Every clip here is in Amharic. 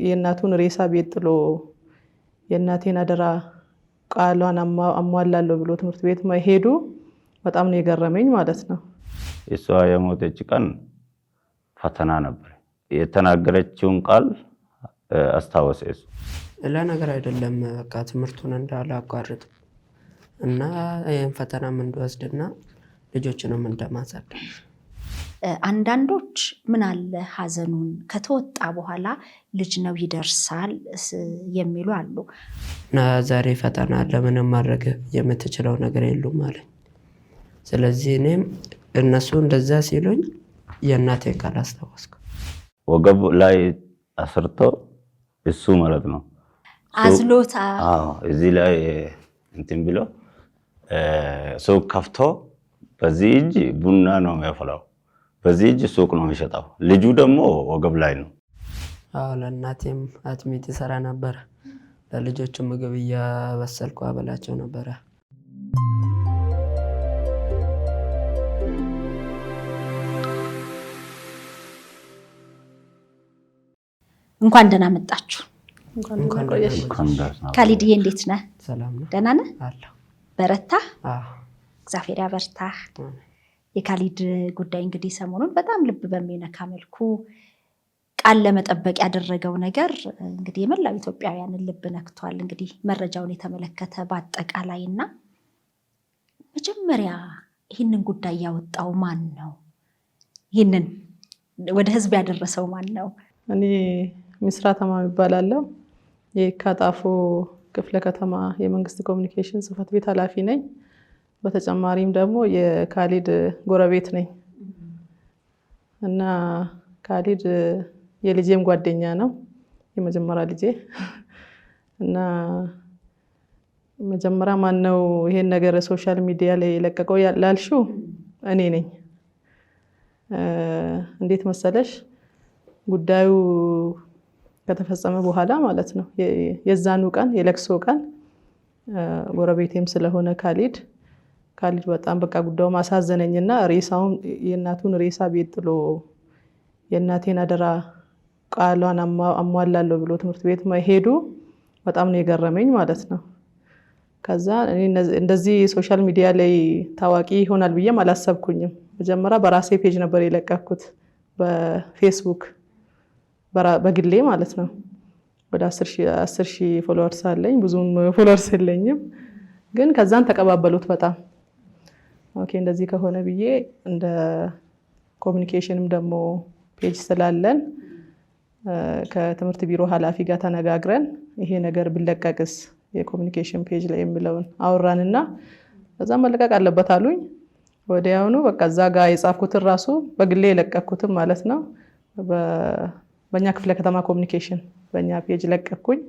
የእናቱን ሬሳ ቤት ጥሎ የእናቴን አደራ ቃሏን አሟላለሁ ብሎ ትምህርት ቤት መሄዱ በጣም ነው የገረመኝ ማለት ነው። እሷ የሞተች ቀን ፈተና ነበር። የተናገረችውን ቃል አስታወሰች። ለነገር አይደለም በቃ ትምህርቱን እንዳለ አቋርጥ እና ይሄን ፈተናም እንደወስድና ልጆችንም እንደማሳደግ። አንዳንዶች ምን አለ ሐዘኑን ከተወጣ በኋላ ልጅ ነው ይደርሳል የሚሉ አሉ። ዛሬ ፈተና ለምንም ማድረግ የምትችለው ነገር የለም ማለት። ስለዚህ እኔም እነሱ እንደዛ ሲሉኝ የእናቴን ቃል አስታወስኩ። ወገብ ላይ አስርቶ እሱ ማለት ነው አዝሎታ እዚህ ላይ እንትን ብሎ ሱቅ ከፍቶ በዚህ እጅ ቡና ነው የሚያፈላው፣ በዚህ እጅ ሱቅ ነው የሚሸጠው። ልጁ ደግሞ ወገብ ላይ ነው። ለእናቴም አጥሚት ይሰራ ነበር። ለልጆቹ ምግብ እያበሰልኩ አበላቸው ነበር። እንኳን ደህና መጣችሁ። እንኳን ቆየሽ። ካሊድዬ እንዴት ነህ? ሰላም ነው። ደህና ነህ? አለሁ። በረታ? እግዚአብሔር ያበርታህ። የካሊድ ጉዳይ እንግዲህ ሰሞኑን በጣም ልብ በሚነካ መልኩ ቃል ለመጠበቅ ያደረገው ነገር እንግዲህ የመላው ኢትዮጵያውያንን ልብ ነክቷል። እንግዲህ መረጃውን የተመለከተ በአጠቃላይና መጀመሪያ ይህንን ጉዳይ ያወጣው ማን ነው? ይህንን ወደ ህዝብ ያደረሰው ማን ነው? እኔ ምስራት ተማም ይባላለሁ። የካጣፎ ክፍለ ከተማ የመንግስት ኮሚኒኬሽን ጽህፈት ቤት ኃላፊ ነኝ። በተጨማሪም ደግሞ የካሊድ ጎረቤት ነኝ እና ካሊድ የልጄም ጓደኛ ነው፣ የመጀመሪያ ልጄ እና መጀመሪያ ማን ነው ይሄን ነገር ሶሻል ሚዲያ ላይ የለቀቀው ላልሽው እኔ ነኝ። እንዴት መሰለሽ ጉዳዩ ከተፈጸመ በኋላ ማለት ነው የዛኑ ቀን የለቅሶ ቀን ጎረቤቴም ስለሆነ ካሊድ በጣም በቃ ጉዳዩ ማሳዘነኝና ሬሳውን የእናቱን ሬሳ ቤት ጥሎ የእናቴን አደራ ቃሏን አሟላለሁ ብሎ ትምህርት ቤት መሄዱ በጣም ነው የገረመኝ ማለት ነው። ከዛ እንደዚህ ሶሻል ሚዲያ ላይ ታዋቂ ይሆናል ብዬም አላሰብኩኝም። መጀመሪያ በራሴ ፔጅ ነበር የለቀኩት በፌስቡክ በግሌ ማለት ነው። ወደ 10,000 ፎሎወርስ አለኝ። ብዙም ፎሎወርስ የለኝም፣ ግን ከዛን ተቀባበሉት በጣም ኦኬ። እንደዚህ ከሆነ ብዬ እንደ ኮሚኒኬሽንም ደግሞ ፔጅ ስላለን ከትምህርት ቢሮ ኃላፊ ጋር ተነጋግረን ይሄ ነገር ቢለቀቅስ የኮሚኒኬሽን ፔጅ ላይ የሚለውን አወራንና ከዛ መለቀቅ አለበት አሉኝ። ወዲያውኑ በቃ እዛ ጋር የጻፍኩትን ራሱ በግሌ የለቀኩትን ማለት ነው በእኛ ክፍለ ከተማ ኮሚኒኬሽን በእኛ ፔጅ ለቀኩኝ።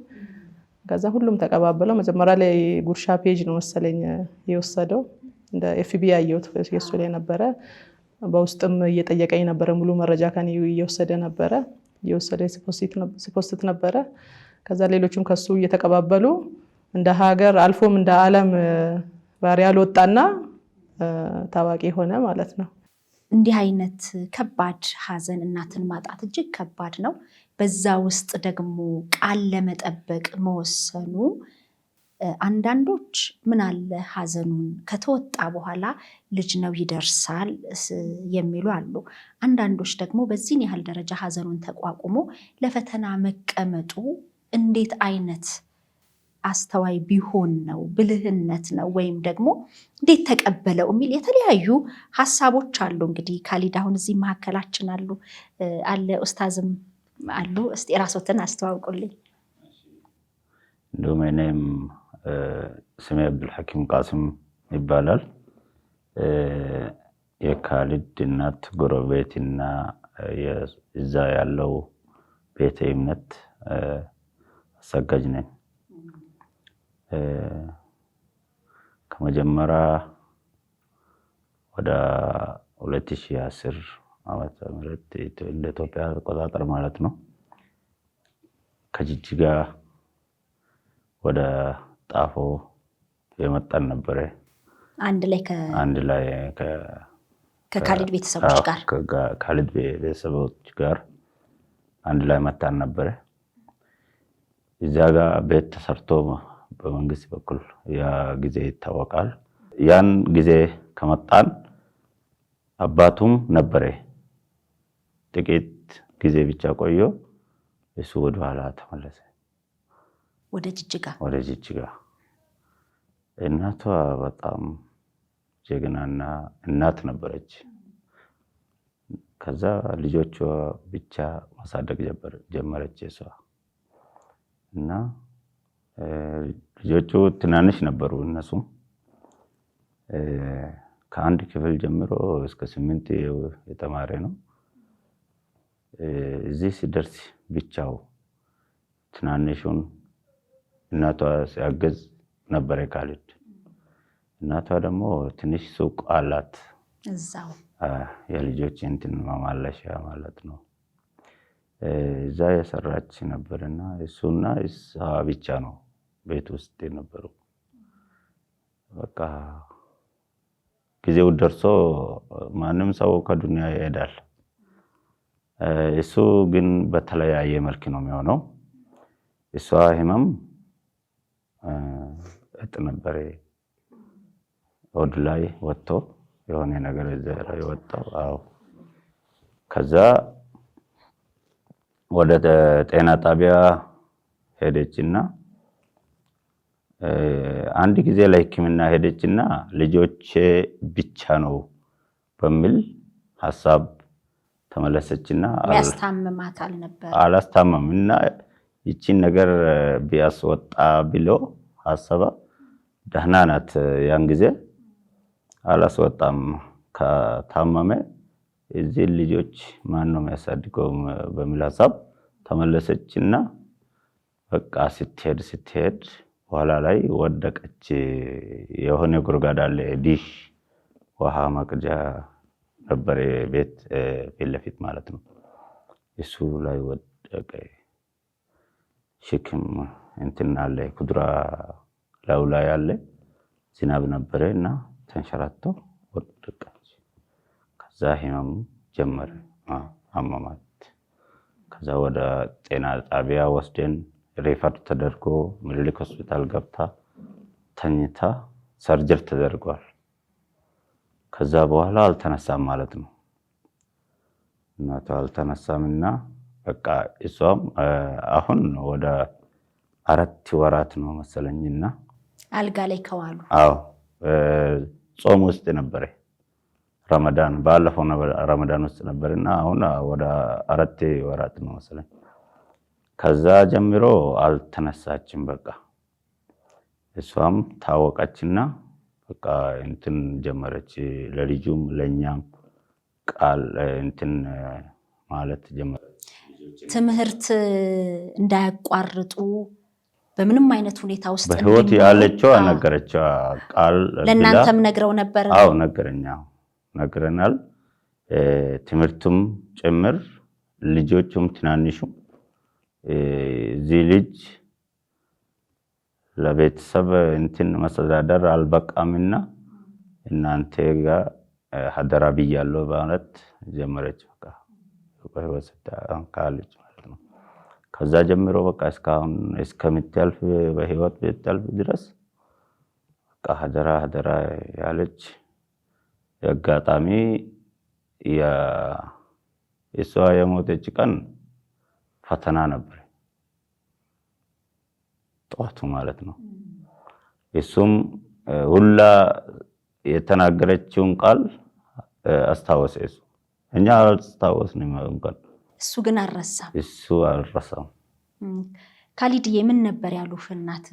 ከዛ ሁሉም ተቀባበለው። መጀመሪያ ላይ ጉርሻ ፔጅ ነው መሰለኝ የወሰደው፣ እንደ ኤፍቢ ያየሁት የሱ ላይ ነበረ። በውስጥም እየጠየቀኝ ነበረ፣ ሙሉ መረጃ ከኔ እየወሰደ ነበረ፣ ሲፖስት ነበረ። ከዛ ሌሎችም ከሱ እየተቀባበሉ እንደ ሀገር አልፎም እንደ ዓለም ቫይራል ወጣና ታዋቂ ሆነ ማለት ነው። እንዲህ አይነት ከባድ ሐዘን እናትን ማጣት እጅግ ከባድ ነው። በዛ ውስጥ ደግሞ ቃል ለመጠበቅ መወሰኑ አንዳንዶች ምን አለ ሐዘኑን ከተወጣ በኋላ ልጅ ነው ይደርሳል የሚሉ አሉ። አንዳንዶች ደግሞ በዚህን ያህል ደረጃ ሐዘኑን ተቋቁሞ ለፈተና መቀመጡ እንዴት አይነት አስተዋይ ቢሆን ነው፣ ብልህነት ነው፣ ወይም ደግሞ እንዴት ተቀበለው የሚል የተለያዩ ሐሳቦች አሉ። እንግዲህ ካሊድ አሁን እዚህ መካከላችን አለ ኡስታዝም አሉ። እስቲ ራስዎትን አስተዋውቁልኝ። እንደውም እኔም ስሜ አብዱልሐኪም ቃሲም ይባላል። የካሊድ እናት ጎረቤትና እዛ ያለው ቤተ እምነት አሰጋጅ ነኝ። ከመጀመሪያ ወደ 2010 ዓመተ ምህረት እንደ ኢትዮጵያ አቆጣጠር ማለት ነው ከጅጅጋ ወደ ጣፎ የመጣን ነበር። አንድ ላይ ከካሊድ ቤተሰቦች ጋር ካሊድ ቤተሰቦች ጋር አንድ ላይ መጣን ነበር። እዚያ ጋር ቤት ተሰርቶ በመንግስት በኩል ያ ጊዜ ይታወቃል። ያን ጊዜ ከመጣን አባቱም ነበረ ጥቂት ጊዜ ብቻ ቆዮ እሱ ወደ ኋላ ተመለሰ ወደ ጅጅጋ። እናቷ በጣም ጀግናና እናት ነበረች። ከዛ ልጆቿ ብቻ ማሳደግ ጀመረች እሷ እና ልጆቹ ትናንሽ ነበሩ። እነሱም ከአንድ ክፍል ጀምሮ እስከ 8 የተማረ ነው። እዚህ ሲደርስ ብቻው ትናንሹን እናቷ ሲያገዝ ነበረ ካሊድ። እናቷ ደግሞ ትንሽ ሱቅ አላት እዛው የልጆች እንትን ማማለሻ ማለት ነው። እዛ የሰራች ነበርና እሱና እሷ ብቻ ነው ቤት ውስጥ የነበሩ። በቃ ጊዜው ደርሶ ማንም ሰው ከዱንያ ይሄዳል። እሱ ግን በተለያየ መልክ ነው የሚሆነው። እሷ ህመም እጥ ነበር ሆድ ላይ ወጥቶ የሆነ ነገር ዘራ የወጣው። አዎ ከዛ ወደ ጤና ጣቢያ ሄደችና አንድ ጊዜ ለሕክምና ሄደችና ልጆቼ ብቻ ነው በሚል ሐሳብ ተመለሰችና ያስታምማት አልነበር አላስታመምና ይቺን ነገር ቢያስወጣ ብሎ ሐሳባ ደህና ናት። ያን ጊዜ አላስወጣም ከታመመ እዚህ ልጆች ማን ነው የሚያሳድገው በሚል ሐሳብ ተመለሰችና በቃ ስትሄድ በኋላ ላይ ወደቀች። የሆነ ጉድጓድ አለ ዲሽ ውሃ መቅጃ ነበር ቤት ፊት ለፊት ማለት ነው። እሱ ላይ ወደቀ። ሽክም እንትን አለ ኩድራ ላዩ ላይ አለ። ዝናብ ነበረና ተንሸራቶ ወደቀች። ከዛ ህመም ጀመረ አመማት። ከዛ ወደ ጤና ጣቢያ ወስደን ሬፈር ተደርጎ ምኒልክ ሆስፒታል ገብታ ተኝታ ሰርጀሪ ተደርጓል። ከዛ በኋላ አልተነሳም ማለት ነው። እናቷ አልተነሳምና በቃ እሷም አሁን ወደ 4 ወራት ነው መሰለኝና አልጋ ላይ ከዋሉ። አዎ ጾም ውስጥ ነበረ። ረመዳን ባለፈው ረመዳን ውስጥ ነበርና አሁን ወደ 4 ወራት ነው መሰለኝ። ከዛ ጀምሮ አልተነሳችም። በቃ እሷም ታወቀችና በቃ እንትን ጀመረች። ለልጁም ለኛም ቃል እንትን ማለት ጀመረች። ትምህርት እንዳያቋርጡ በምንም አይነት ሁኔታ ውስጥ በህይወት ያለችው ነገረችው ቃል ለእናንተም ነግረው ነበር? አዎ ነግረናል። ትምህርቱም ጭምር ልጆቹም ትናንሹም እዚህ ልጅ ለቤተሰብ እንትን መስተዳደር አልበቃምና እናንተ ጋር ሀደራ ብያለሁ ማለት ጀመረች። በቃ በህይወት ካለች ማለት ነው። ከዛ ጀምሮ በቃ እስካሁን እስከምትያልፍ በህይወት ብትያልፍ ድረስ በቃ ሀደራ ያለች። የአጋጣሚ የእሷ የሞተች ቀን ፈተና ነበር ጠዋቱ ማለት ነው። እሱም ሁላ የተናገረችውን ቃል አስታወሰ። እሱ እኛ አልታወስንም እንኳን እሱ ግን አልረሳም። እሱ አልረሳም። ካሊድዬ ምን ነበር ያሉሽ እናት?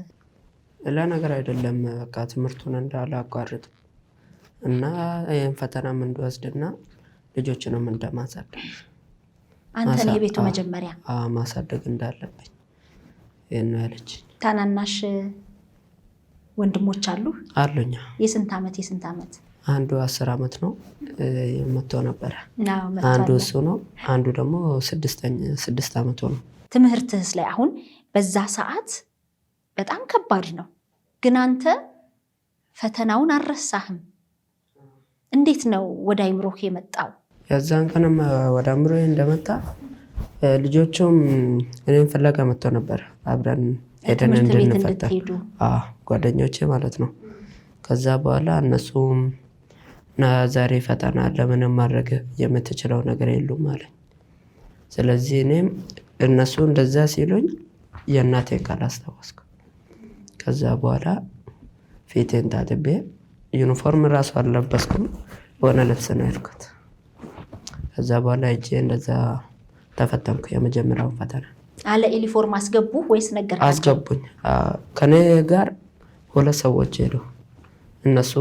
ለነገር አይደለም በቃ ትምህርቱን እንዳላቋርጥ እና ይሄን ፈተናም እንድወስድና ልጆችንም እንደማሳደግ አንተን የቤቱ መጀመሪያ ማሳደግ እንዳለብኝ ይሄን ነው ያለች። ታናናሽ ወንድሞች አሉ? አሉኛ። የስንት ዓመት? አንዱ 10 ዓመት ነው መጥቶ ነበር። አንዱ እሱ ነው። አንዱ ደግሞ 6 ዓመቱ ነው። ትምህርትስ ላይ አሁን በዛ ሰዓት በጣም ከባድ ነው፣ ግን አንተ ፈተናውን አልረሳህም። እንዴት ነው ወደ አይምሮህ የመጣው? የዛን ቀንም ወደ አእምሮዬ እንደመጣ ልጆቹም እኔም ፍለጋ መጥተው ነበር አብረን ሄደን እንድንፈተን ጓደኞቼ ማለት ነው። ከዛ በኋላ እነሱም ዛሬ ፈተና ለምንም ማድረግ የምትችለው ነገር የሉም አለኝ። ስለዚህ እኔም እነሱ እንደዛ ሲሉኝ የእናቴን ቃል አስታወስኩ። ከዛ በኋላ ፊቴን ታጥቤ ዩኒፎርም ራሱ አልለበስኩም፣ በሆነ ልብስ ነው ያልኩት። ከዛ በኋላ እጄ እንደዛ ተፈተንኩ የመጀመሪያውን ፈተና። አለ ዩኒፎርም አስገቡ ወይስ ነገርካቸው? አስገቡኝ። ከኔ ጋር 2 ሰዎች ሄዱ። እነሱ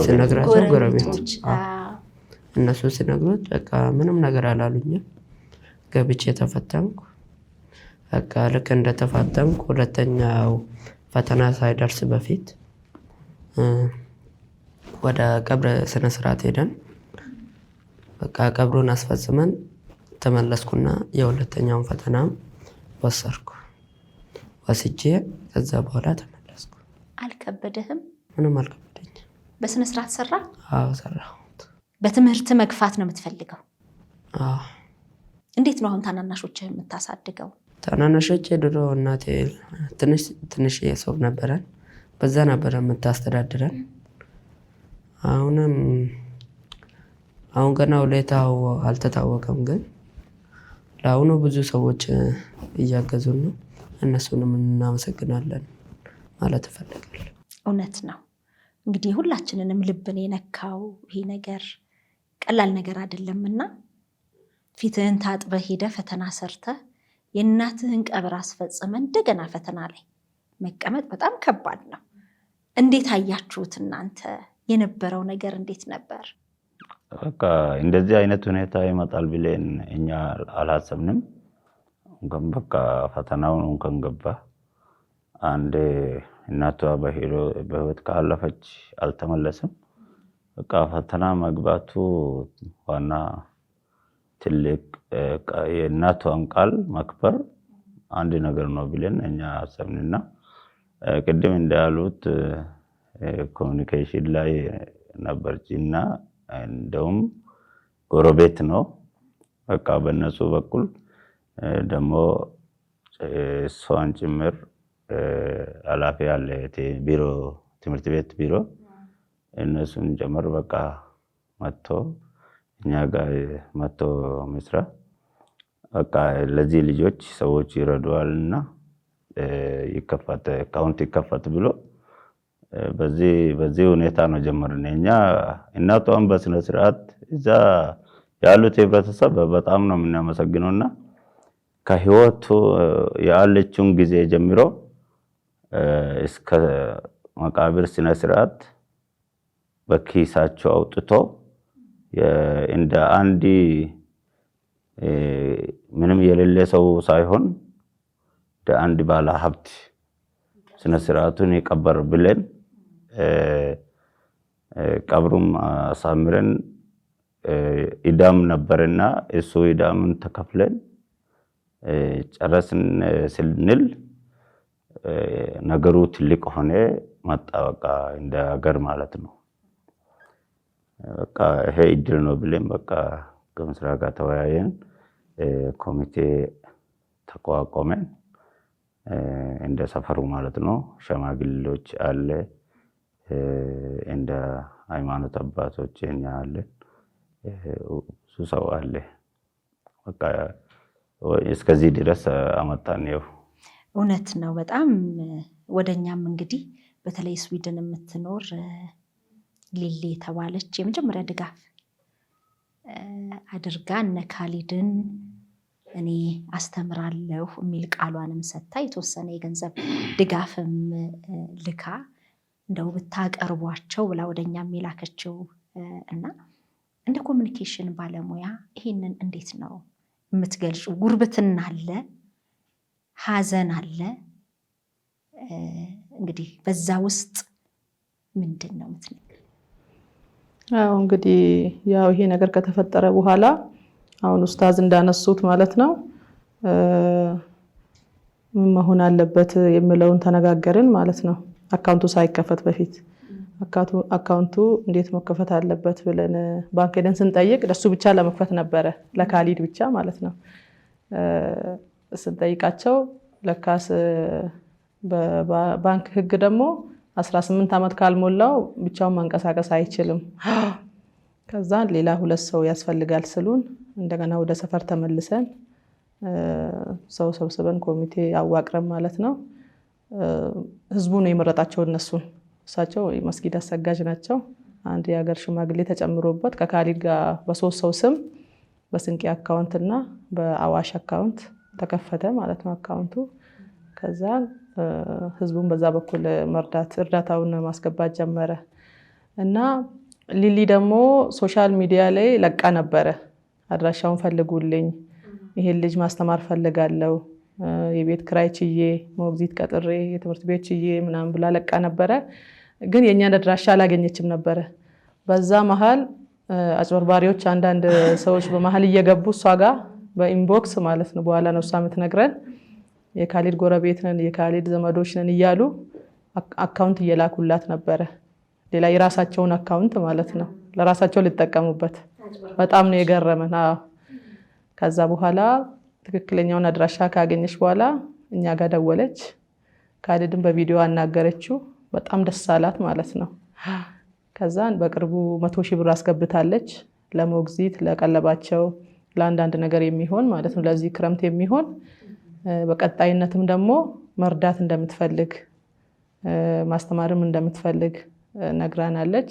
ሲነግራቸው ጎረቤቶች እነሱ ሲነግሩት በቃ ምንም ነገር አላሉኝም። ገብቼ ተፈተንኩ። በቃ ልክ እንደተፈተንኩ ሁለተኛው ፈተና ሳይደርስ በፊት ወደ ቀብር ስነ ስርዓት ሄደን በቃ ቀብሩን አስፈጽመን ተመለስኩና የሁለተኛውን ፈተናም ወሰድኩ። ወስጄ ከዛ በኋላ ተመለስኩ። አልከበደህም? ምንም አልከበደኝ። በስነ ስርዓት ሰራ? አዎ ሰራሁት። በትምህርት መግፋት ነው የምትፈልገው? አዎ። እንዴት ነው አሁን ታናናሾችህ የምታሳድገው? ታናናሾቼ ድሮ እናቴ ትንሽ የሰው ነበረን፣ በዛ ነበረ የምታስተዳድረን። አሁን ገና ሁኔታው አልተታወቀም፣ ግን ለአሁኑ ብዙ ሰዎች እያገዙን ነው። እነሱንም እናመሰግናለን ማለት እፈልጋለሁ። እውነት ነው። እንግዲህ ሁላችንንም ልብን የነካው ይሄ ነገር ቀላል ነገር አይደለምና ፊትህን ታጥበህ ሄደህ ፈተና ሰርተህ የእናትህን ቀብር አስፈጽመህ እንደገና ፈተና ላይ መቀመጥ በጣም ከባድ ነው። እንዴት አያችሁት እናንተ? የነበረው ነገር እንዴት ነበር? በቃ እንደዚህ አይነት ሁኔታ ይመጣል ብለን እኛ አላሰብንም። ግን በቃ ፈተናውን እንኳን ገባ። አንድ እናቷ በህይወት ካለፈች አልተመለሰም። በቃ ፈተና መግባቱ ዋና ትልቅ የእናቷን ቃል ማክበር አንድ ነገር ነው ብለን እኛ አሰብንና ቅድም እንዳሉት ኮሚኒኬሽን ላይ ነበርችና እንደውም ጎረቤት ነው። በቃ በእነሱ በኩል ደግሞ እሷን ጭምር ኃላፊ ያለ ቢሮ ትምህርት ቤት ቢሮ እነሱን ጨምር በቃ መጥቶ እኛ ጋር መጥቶ መስራ በቃ ለዚህ ልጆች ሰዎች ይረዱዋልና ይከፈት አካውንት ይከፈት ብሎ በዚህ ሁኔታ ነው ጀመርን። እኛ እናቷን በስነ ስርዓት እዛ ያሉት ህብረተሰብ በጣም ነው የምናመሰግነውና ከህይወቱ ያለችውን ጊዜ ጀምሮ እስከ መቃብር ስነ ስርዓት በኪሳቸው አውጥቶ እንደ አንድ ምንም የሌለ ሰው ሳይሆን እንደ አንድ ባለ ሀብት ስነ ስርዓቱን ይቀበር ብለን ቀብሩም አሳምረን ኢዳም ነበርና እሱ ኢዳምን ተከፍለን ጨረስን ስንል ነገሩ ትልቅ ሆነ መጣ። በቃ እንደ ሀገር ማለት ነው። በቃ ይሄ እድል ነው ብለን በቃ ከምስራ ጋር ተወያየን። ኮሚቴ ተቋቋመን እንደ ሰፈሩ ማለት ነው። ሸማግሌዎች አለ፣ እንደ ሃይማኖት አባቶች እኛ አለ፣ ብዙ ሰው አለ። በቃ እስከዚህ ድረስ አመጣን። ይኸው እውነት ነው። በጣም ወደኛም እንግዲህ በተለይ ስዊድን የምትኖር ሊሊ የተባለች የመጀመሪያ ድጋፍ አድርጋ እነ ካሊድን እኔ አስተምራለሁ የሚል ቃሏንም ሰጥታ የተወሰነ የገንዘብ ድጋፍም ልካ እንደው ብታቀርቧቸው ብላ ወደኛም የላከችው እና እንደ ኮሚኒኬሽን ባለሙያ ይሄንን እንዴት ነው የምትገልጹ? ጉርብትና አለ፣ ሀዘን አለ። እንግዲህ በዛ ውስጥ ምንድን ነው የምትነግሪኝ? አዎ እንግዲህ ያው ይሄ ነገር ከተፈጠረ በኋላ አሁን ኡስታዝ እንዳነሱት ማለት ነው ምን መሆን አለበት የሚለውን ተነጋገርን ማለት ነው። አካውንቱ ሳይከፈት በፊት አካውንቱ እንዴት መከፈት አለበት ብለን ባንክ ሄደን ስንጠይቅ ለሱ ብቻ ለመክፈት ነበረ፣ ለካሊድ ብቻ ማለት ነው። ስንጠይቃቸው ለካስ በባንክ ህግ ደግሞ 18 ዓመት ካልሞላው ብቻውን መንቀሳቀስ አይችልም። ከዛ ሌላ 2 ሰው ያስፈልጋል ስሉን እንደገና ወደ ሰፈር ተመልሰን ሰው ሰብስበን ኮሚቴ አዋቅረን ማለት ነው። ህዝቡ ነው የመረጣቸው እነሱን። እሳቸው መስጊድ አሰጋጅ ናቸው። አንድ የሀገር ሽማግሌ ተጨምሮበት ከካሊድ ጋር በ3 ሰው ስም በስንቄ አካውንት እና በአዋሽ አካውንት ተከፈተ ማለት ነው አካውንቱ። ከዛ ህዝቡን በዛ በኩል እርዳታውን ማስገባት ጀመረ እና ሊሊ ደግሞ ሶሻል ሚዲያ ላይ ለቃ ነበረ። አድራሻውን ፈልጉልኝ፣ ይሄን ልጅ ማስተማር ፈልጋለሁ፣ የቤት ክራይ ችዬ፣ ሞግዚት ቀጥሬ፣ የትምህርት ቤት ችዬ ምናምን ብላ ለቃ ነበረ። ግን የእኛን አድራሻ አላገኘችም ነበረ። በዛ መሀል አጭበርባሪዎች አንዳንድ ሰዎች በመሀል እየገቡ እሷ ጋር በኢንቦክስ ማለት ነው፣ በኋላ ነው እሷ የምትነግረን፣ የካሊድ ጎረቤት ነን፣ የካሊድ ዘመዶች ነን እያሉ አካውንት እየላኩላት ነበረ። ሌላ የራሳቸውን አካውንት ማለት ነው ለራሳቸው ሊጠቀሙበት። በጣም ነው የገረመን። ከዛ በኋላ ትክክለኛውን አድራሻ ካገኘች በኋላ እኛ ጋር ደወለች። ካሊድን በቪዲዮ አናገረችው። በጣም ደስ አላት ማለት ነው። ከዛን በቅርቡ 100,000 ብር አስገብታለች ለሞግዚት፣ ለቀለባቸው፣ ለአንዳንድ ነገር የሚሆን ማለት ነው፣ ለዚህ ክረምት የሚሆን። በቀጣይነትም ደግሞ መርዳት እንደምትፈልግ ማስተማርም እንደምትፈልግ ነግራናለች።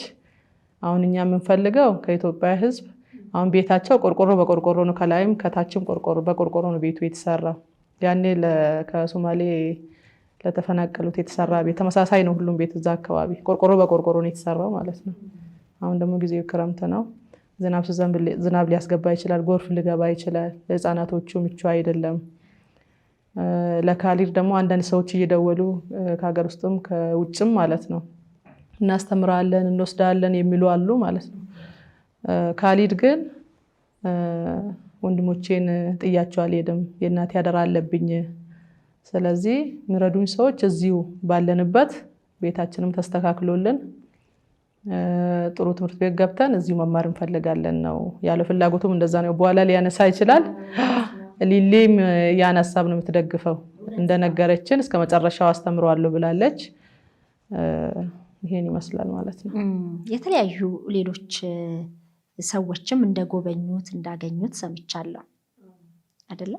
አሁን እኛ የምንፈልገው ከኢትዮጵያ ሕዝብ አሁን ቤታቸው ቆርቆሮ በቆርቆሮ ነው፣ ከላይም ከታችም ቆርቆሮ በቆርቆሮ ነው ቤቱ የተሰራው። ያኔ ከሶማሌ ለተፈናቀሉት የተሰራ ቤት ተመሳሳይ ነው ሁሉም ቤት እዛ አካባቢ ቆርቆሮ በቆርቆሮ ነው የተሰራው ማለት ነው። አሁን ደግሞ ጊዜው ክረምት ነው። ዝናብ ሲዘንብ ዝናብ ሊያስገባ ይችላል፣ ጎርፍ ሊገባ ይችላል። ለህፃናቶቹ ምቹ አይደለም። ለካሊድ ደግሞ አንዳንድ ሰዎች እየደወሉ ከሀገር ውስጥም ከውጭም ማለት ነው እናስተምራለን እንወስዳለን የሚሉ አሉ ማለት ነው። ካሊድ ግን ወንድሞቼን ጥያቸው አልሄድም፣ የእናቴ አደራ አለብኝ። ስለዚህ የሚረዱኝ ሰዎች እዚሁ ባለንበት ቤታችንም ተስተካክሎልን ጥሩ ትምህርት ቤት ገብተን እዚሁ መማር እንፈልጋለን ነው ያለው። ፍላጎቱም እንደዛ ነው። በኋላ ሊያነሳ ይችላል። ሊሊም ያን ሀሳብ ነው የምትደግፈው። እንደነገረችን እስከ መጨረሻው አስተምረዋለሁ ብላለች። ይሄን ይመስላል ማለት ነው። የተለያዩ ሌሎች ሰዎችም እንደጎበኙት እንዳገኙት ሰምቻለሁ አይደለ?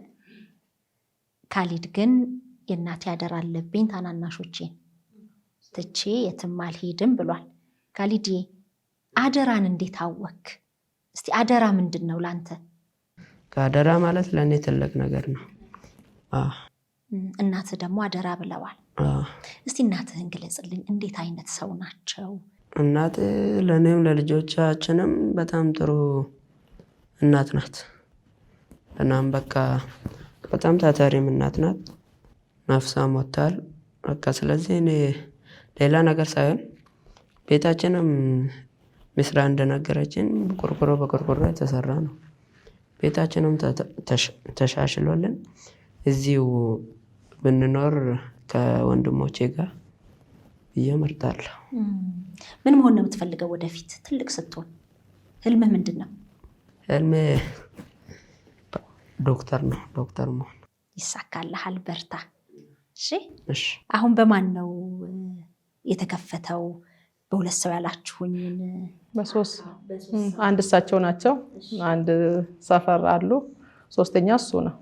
ካሊድ ግን የእናቴ አደራ አለብኝ፣ ታናናሾቼን ትቼ የትም አልሄድም ብሏል። ካሊድ አደራን እንዴት አወክ? እስቲ አደራ ምንድን ነው ላንተ? ከአደራ ማለት ለእኔ ትልቅ ነገር ነው። እናትህ ደግሞ አደራ ብለዋል። እስቲ እናትህን ግለጽልኝ። እንዴት አይነት ሰው ናቸው? እናት ለእኔም ለልጆቻችንም በጣም ጥሩ እናት ናት። እናም በቃ በጣም ታታሪም እናት ናት። ነፍሷም ወጥቷል በቃ። ስለዚህ እኔ ሌላ ነገር ሳይሆን ቤታችንም ምስራ እንደነገረችን ቆርቆሮ በቆርቆሮ የተሰራ ነው። ቤታችንም ተሻሽሎልን እዚሁ ብንኖር ከወንድሞቼ ጋር ብዬ እመርጣለሁ። ምን መሆን ነው የምትፈልገው ወደፊት ትልቅ ስትሆን? ህልምህ ምንድን ነው? ህልሜ ዶክተር ነው። ዶክተር መሆን። ይሳካልሃል፣ በርታ። እሺ። አሁን በማን ነው የተከፈተው? በሁለት ሰው ያላችሁኝ? በሶስት። አንድ እሳቸው ናቸው፣ አንድ ሰፈር አሉ፣ ሶስተኛ እሱ ነው።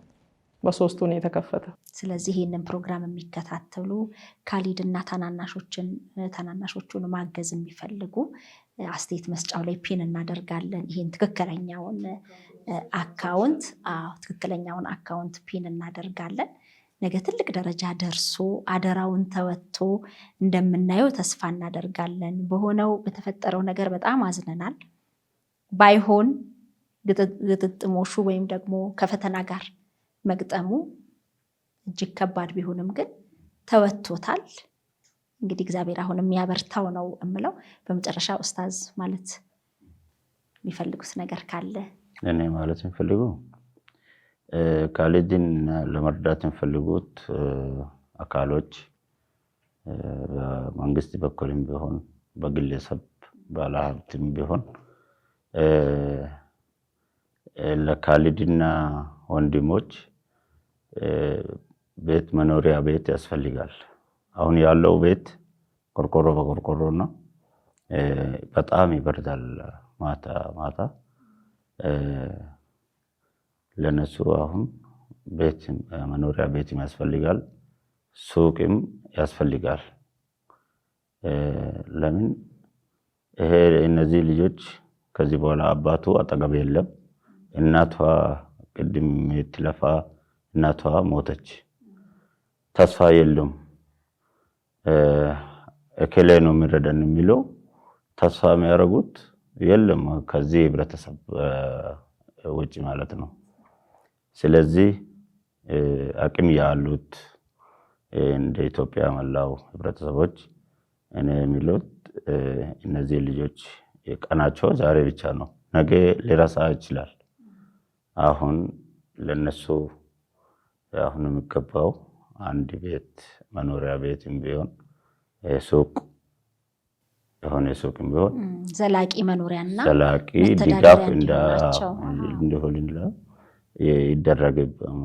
በሶስቱ ነው የተከፈተው። ስለዚህ ይህንን ፕሮግራም የሚከታተሉ ካሊድ እና ታናናሾቹን ማገዝ የሚፈልጉ አስተያየት መስጫው ላይ ፒን እናደርጋለን። ይህን ትክክለኛውን አካውንት ፒን እናደርጋለን። ነገ ትልቅ ደረጃ ደርሶ አደራውን ተወጥቶ እንደምናየው ተስፋ እናደርጋለን። በሆነው በተፈጠረው ነገር በጣም አዝነናል። ባይሆን ግጥጥሞሹ ወይም ደግሞ ከፈተና ጋር መግጠሙ እጅግ ከባድ ቢሆንም ግን ተወጥቶታል። እንግዲህ እግዚአብሔር አሁን የሚያበርታው ነው የምለው። በመጨረሻ ኡስታዝ ማለት የሚፈልጉት ነገር ካለ? እኔ ማለት የሚፈልጉ ካሊድን ለመርዳት የሚፈልጉት አካሎች በመንግስት በኩልም ቢሆን በግለሰብ ባለሀብትም ቢሆን ለካሊድና ወንድሞች ቤት መኖሪያ ቤት ያስፈልጋል። አሁን ያለው ቤት ቆርቆሮ በቆርቆሮ ነው። በጣም ይበርዳል ማታ። ለነሱ አሁን ቤት መኖሪያ ቤት ያስፈልጋል፣ ሱቅም ያስፈልጋል። ለምን እነዚህ ልጆች ከዚህ በኋላ አባቱ አጠገብ የለም። እናቷ ቅድም የትለፋ እናቷ ሞተች። ተስፋ የለም። እከሌ ነው የሚረዳን የሚለው ተስፋ የሚያደርጉት የለም ከዚህ ህብረተሰብ ውጭ ማለት ነው። ስለዚህ አቅም ያሉት እንደ ኢትዮጵያ መላው ህብረተሰቦች እኔ የሚሉት እነዚህ ልጆች ቀናቸው ዛሬ ብቻ ነው፣ ነገ ሊረሳ ይችላል። አሁን ለነሱ አሁን የሚገባው አንድ ቤት መኖሪያ ቤትም ቢሆን ሱቅ የሆነ ሱቅም ቢሆን ዘላቂ መኖሪያና ዘላቂ ድጋፍ እንዲሆን ይደረግ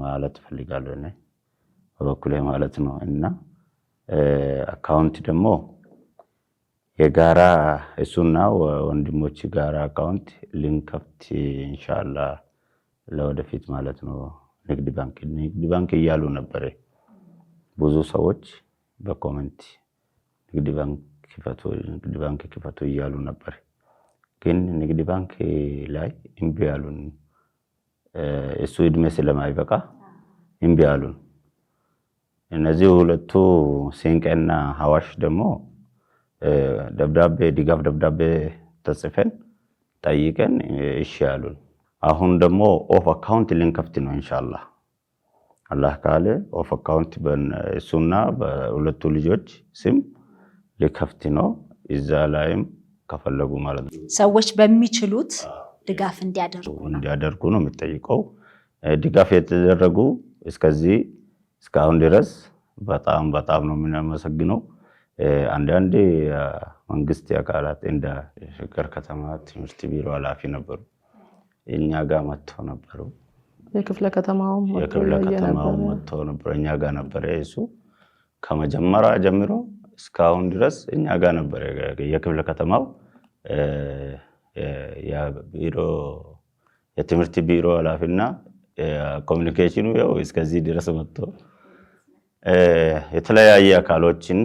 ማለት ፈልጋለሁ እኔ በበኩሌ ማለት ነው። እና አካውንት ደግሞ የጋራ እሱና ወንድሞች ጋራ አካውንት ልንከፍት ኢንሻአላህ ለወደፊት ማለት ነው። ንግድ ባንክ እያሉ ነበር ብዙ ሰዎች በኮሜንት ንግድ ባንክ ክፈቱ እያሉ ነበር። ግን ንግድ ባንክ ላይ እምቢ አሉን። እሱ እድሜ ስለማይበቃ እምቢ አሉን። እነዚህ ሁለቱ ሲንቄና ሐዋሽ ደግሞ ድጋፍ ደብዳቤ ተጽፈን ጠይቀን እሺ አሉን። አሁን ደግሞ ኦፍ አካውንት ልንከፍት ነው ኢንሻአላህ። አላህ ካለ ኦፍ አካውንት በእሱና በሁለቱ ልጆች ስም ልከፍት ነው። እዛ ላይም ከፈለጉ ማለት ነው ሰዎች በሚችሉት ድጋፍ እንዲያደርጉ ነው የሚጠይቀው። ድጋፍ የተደረጉ እስካሁን ድረስ በጣም ነው የምናመሰግነው። አንዳንድ መንግስት አካላት እንደ ሸገር ከተማ ትምህርት ቢሮ ኃላፊ ነበሩ፣ እኛ ጋር መጥተው ነበሩ። የክፍለ ከተማውም መጥተው ነበሩ፣ እኛ ጋር ነበረ። እሱ ከመጀመሪያ ጀምሮ እስካሁን ድረስ እኛ ጋር ነበረ። የክፍለ ከተማው የትምህርት ቢሮ ኃላፊና ኮሚኒኬሽኑ ያው እስከዚህ ድረስ መጥቶ የተለያየ አካሎችን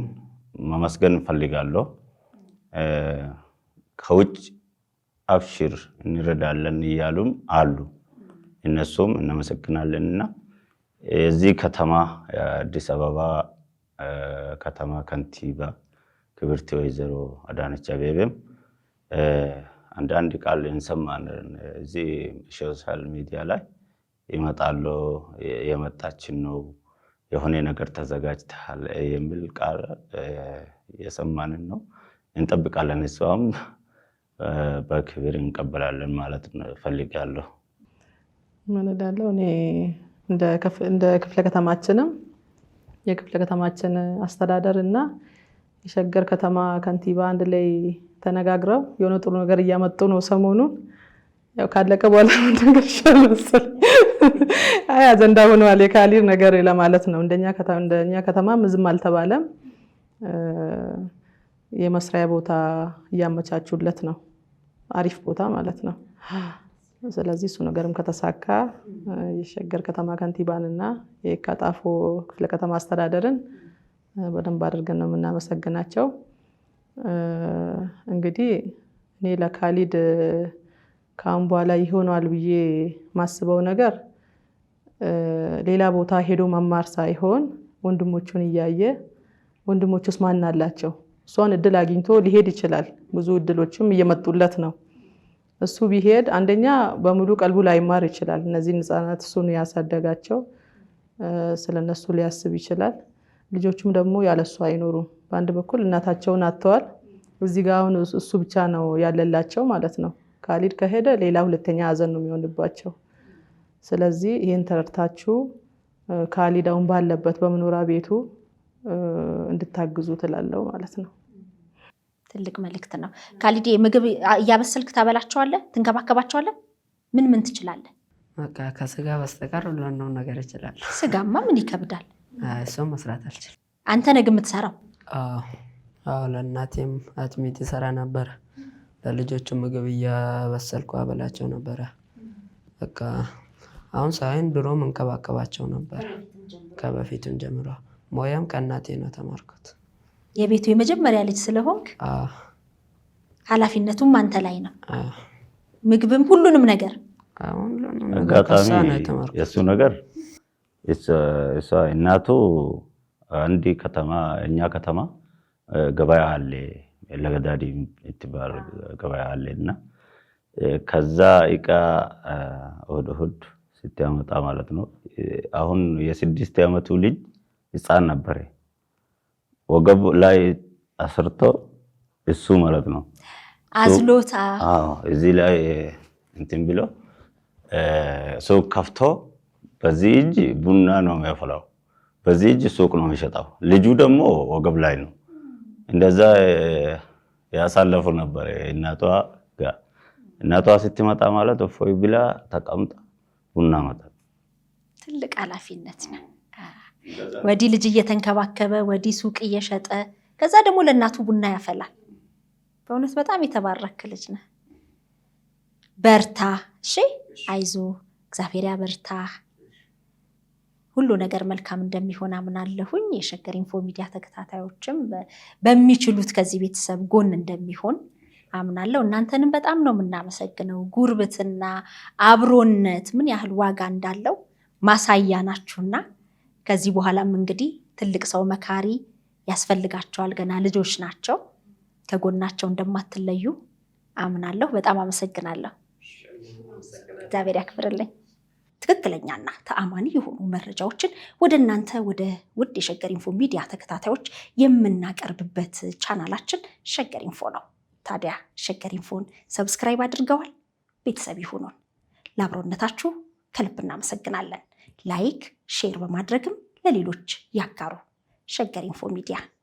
ማመስገን ፈልጋለሁ። ከውጭ አብሽር እንረዳለን እያሉም አሉ። እነሱም እናመሰግናለንና እዚህ ከተማ የአዲስ አበባ ከተማ ከንቲባ ክብርት ወይዘሮ አዳነች አቤቤም አንዳንድ ቃል እንሰማለን። እዚህ ሶሻል ሚዲያ ላይ ይመጣሉ፣ የመጣችን ነው የሆነ ነገር ተዘጋጅተሃል የሚል ቃል የሰማንን ነው። እንጠብቃለን። እሷም በክብር እንቀበላለን ማለት ነው ፈልጋለሁ። ምን እላለሁ እኔ እንደ ክፍለ ከተማችንም የክፍለ ከተማችን አስተዳደር እና የሸገር ከተማ ከንቲባ አንድ ላይ ተነጋግረው የሆነ ጥሩ ነገር እያመጡ ነው። ሰሞኑን ያው ካለቀ በኋላ ነገር ሸለሰል አጀንዳ ሆኗል የካሊድ ነገር ለማለት ነው። እንደኛ ከተማ ምዝም አልተባለም። የመስሪያ ቦታ እያመቻቹለት ነው፣ አሪፍ ቦታ ማለት ነው። ስለዚህ እሱ ነገርም ከተሳካ የሸገር ከተማ ከንቲባንና የካጣፎ ክፍለ ከተማ አስተዳደርን በደንብ አድርገን ነው የምናመሰግናቸው። እንግዲህ እኔ ለካሊድ ካሁን በኋላ ይሆናል ብዬ ማስበው ነገር ሌላ ቦታ ሄዶ መማር ሳይሆን ወንድሞቹን እያየ ወንድሞቹስ ማን አላቸው፣ እሷን እድል አግኝቶ ሊሄድ ይችላል። ብዙ እድሎችም እየመጡለት ነው። እሱ ቢሄድ አንደኛ በሙሉ ቀልቡ ላይማር ይችላል። እነዚህ ህፃናት እሱን ያሳደጋቸው ስለነሱ ሊያስብ ይችላል። ልጆቹም ደግሞ ያለሱ አይኖሩም። በአንድ በኩል እናታቸውን አጥተዋል። እዚህ ጋር አሁን እሱ ብቻ ነው ያለላቸው ማለት ነው። ካሊድ ከሄደ ሌላ ሁለተኛ ሀዘን ነው የሚሆንባቸው። ስለዚህ ይሄን ተረድታችሁ ካሊድ አሁን ባለበት በመኖሪያ ቤቱ እንድታግዙ ትላለው ማለት ነው። ትልቅ መልእክት ነው። ካሊድ ምግብ እያበሰልክ ታበላቸዋለህ፣ ትንከባከባቸዋለህ? ምን ትችላለህ? በቃ ከስጋ በስተቀር ሁሉንም ነገር ይችላል። ስጋማ ምን ይከብዳል? እሱም መስራት አልችልም። አንተ ነህ የምትሰራው? አዎ ለእናቴም አጥሚት ይሰራ ነበር። ለልጆቹ ምግብ እያበሰልኩ አበላቸው ነበረ። በቃ አሁን ሳይሆን ድሮም እንከባከባቸው ነበር ከበፊቱም ጀምሮ። ሙያም ከእናቴ ነው ተማርኩት። የቤቱ የመጀመሪያ ልጅ ስለሆንክ ኃላፊነቱም አንተ ላይ ነው። ምግብም ሁሉንም ነገር አሁን አጋጣሚ የእሱ ነገር እሷ እናቱ አንድ ከተማ እኛ ከተማ ገበያ አለ ለገዳዲ የምትባል ገበያ አለ እና ከዛ እቃ እሑድ ስትያመጣ ማለት ነው። አሁን የ6 ዓመቱ ልጅ ህፃን ነበር። ወገብ ላይ አስርቶ እሱ ማለት ነው አዝሎታ እዚህ ላይ እንትን ብሎ ሱቅ ከፍቶ በዚህ እጅ ቡና ነው የሚያፈላው፣ በዚህ እጅ ሱቅ ነው የሚሸጠው። ልጁ ደግሞ ወገብ ላይ ነው። እንደዛ ያሳለፉ ነበር እናቷ ጋር። እናቷ ስትመጣ ማለት እፎይ ብላ ተቀምጣ ቡና መጣ። ትልቅ ኃላፊነት ነው። ወዲህ ልጅ እየተንከባከበ ወዲህ ሱቅ እየሸጠ ከዛ ደግሞ ለእናቱ ቡና ያፈላል። በእውነት በጣም የተባረክ ልጅ ነህ። በርታ። እሺ አይዞ፣ እግዚአብሔር ያበርታ። ሁሉ ነገር መልካም እንደሚሆን አምናለሁኝ። የሸገር ኢንፎ ሚዲያ ተከታታዮችም በሚችሉት ከዚህ ቤተሰብ ጎን እንደሚሆን አምናለሁ። እናንተንም በጣም ነው የምናመሰግነው። ጉርብትና፣ አብሮነት ምን ያህል ዋጋ እንዳለው ማሳያ ናችሁና ከዚህ በኋላም እንግዲህ ትልቅ ሰው መካሪ ያስፈልጋቸዋል። ገና ልጆች ናቸው። ከጎናቸው እንደማትለዩ አምናለሁ። በጣም አመሰግናለሁ። እግዚአብሔር ያክብርልኝ። ትክክለኛና ተአማኒ የሆኑ መረጃዎችን ወደ እናንተ ወደ ውድ የሸገር ኢንፎ ሚዲያ ተከታታዮች የምናቀርብበት ቻናላችን ሸገር ኢንፎ ነው። ታዲያ ሸገር ኢንፎን ሰብስክራይብ አድርገዋል? ቤተሰብ ይሁኑን። ለአብሮነታችሁ ከልብ እናመሰግናለን። ላይክ፣ ሼር በማድረግም ለሌሎች ያጋሩ። ሸገር ኢንፎ ሚዲያ